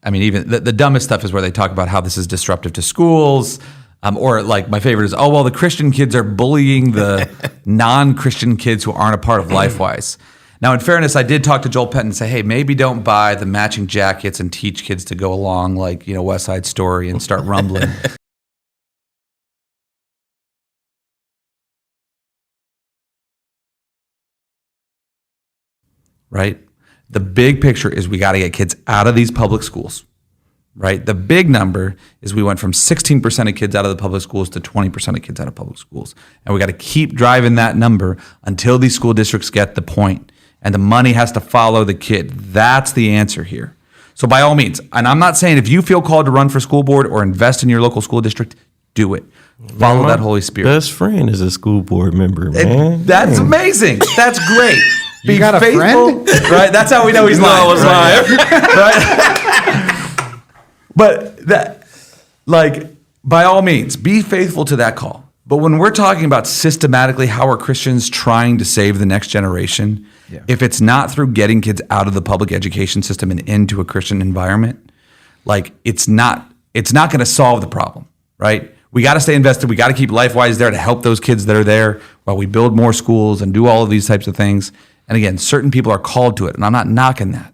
I mean, even the dumbest stuff is where they talk about how this is disruptive to schools. Or like my favorite is, oh, well, the Christian kids are bullying the non-Christian kids who aren't a part of Lifewise. Now, in fairness, I did talk to Joel Penton and say, hey, maybe don't buy the matching jackets and teach kids to go along like, West Side Story and start rumbling. Right? The big picture is we got to get kids out of these public schools. Right? The big number is we went from 16% of kids out of the public schools to 20% of kids out of public schools. And we got to keep driving that number until these school districts get the point. And the money has to follow the kid. That's the answer here. So by all means, and I'm not saying if you feel called to run for school board or invest in your local school district, do it. Follow that Holy Spirit. Best friend is a school board member, man. That's amazing. That's great. You got a friend? Right? That's how we know he's lying. Right? But by all means, be faithful to that call. But when we're talking about systematically how are Christians trying to save the next generation, if it's not through getting kids out of the public education system and into a Christian environment, it's not going to solve the problem, right? We got to stay invested. We got to keep Lifewise there to help those kids that are there while we build more schools and do all of these types of things. And again, certain people are called to it, and I'm not knocking that.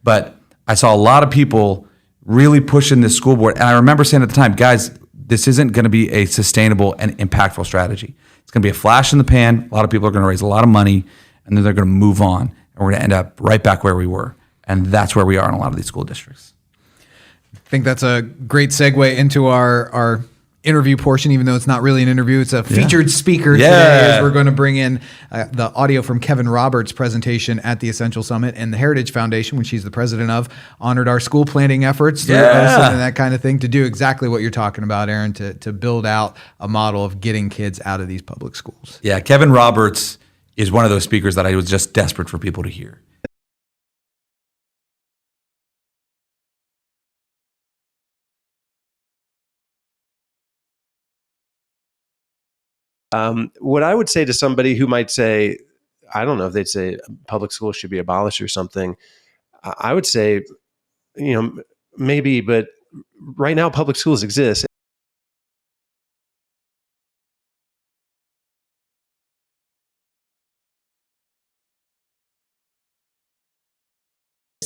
But I saw a lot of people really pushing this school board. And I remember saying at the time, guys, this isn't going to be a sustainable and impactful strategy. It's going to be a flash in the pan. A lot of people are going to raise a lot of money, and then they're going to move on. And we're going to end up right back where we were. And that's where we are in a lot of these school districts. I think that's a great segue into our interview portion, even though it's not really an interview. It's a featured speaker today, as we're going to bring in the audio from Kevin Roberts' presentation at the Essential Summit, and the Heritage Foundation, which he's the president of, honored our school planning efforts through us and that kind of thing to do exactly what you're talking about, Aaron, to build out a model of getting kids out of these public schools. Yeah, Kevin Roberts is one of those speakers that I was just desperate for people to hear. What I would say to somebody who might say, I don't know if they'd say public schools should be abolished or something. I would say, maybe, but right now public schools exist.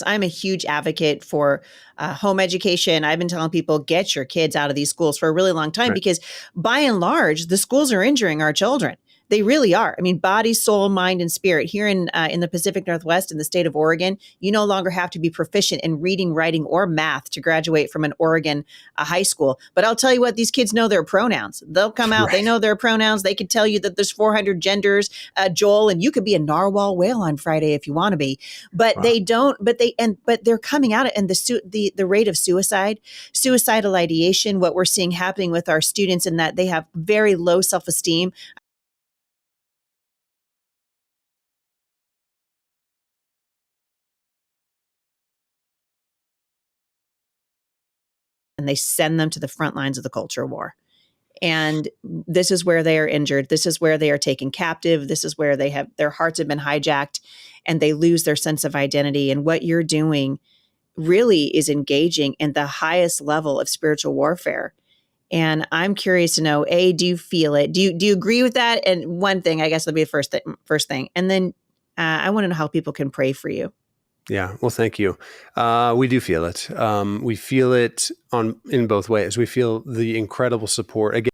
I'm a huge advocate for home education. I've been telling people, get your kids out of these schools for a really long time, because by and large, the schools are injuring our children. They really are. I mean, body, soul, mind, and spirit. Here in the Pacific Northwest, in the state of Oregon, you no longer have to be proficient in reading, writing, or math to graduate from an Oregon high school. But I'll tell you what, these kids know their pronouns. They'll come out, they know their pronouns. They could tell you that there's 400 genders, Joel, and you could be a narwhal whale on Friday if you want to be. But they don't. But they're coming out, and the rate of suicidal ideation, what we're seeing happening with our students, in that they have very low self-esteem. And they send them to the front lines of the culture war. And this is where they are injured. This is where they are taken captive. This is where their hearts have been hijacked, and they lose their sense of identity. And what you're doing really is engaging in the highest level of spiritual warfare. And I'm curious to know, do you feel it? Do you agree with that? And one thing, I guess, will be the first thing. And then I want to know how people can pray for you. Yeah. Well, thank you. We do feel it. We feel it in both ways. We feel the incredible support. Again,